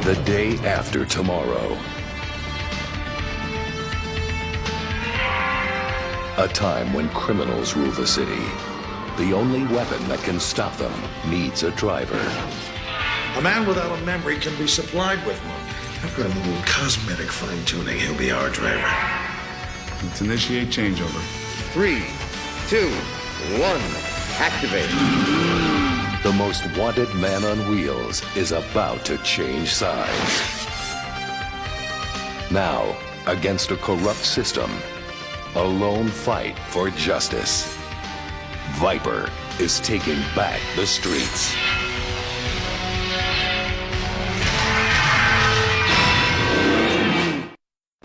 The day after tomorrow. A time when criminals rule the city. The only weapon that can stop them needs a driver. A man without a memory can be supplied with one. After a little cosmetic fine-tuning, he'll be our driver. Let's initiate changeover. 3, 2, 1, activate. The most wanted man on wheels is about to change sides. Now, against a corrupt system, a lone fight for justice. Viper is taking back the streets.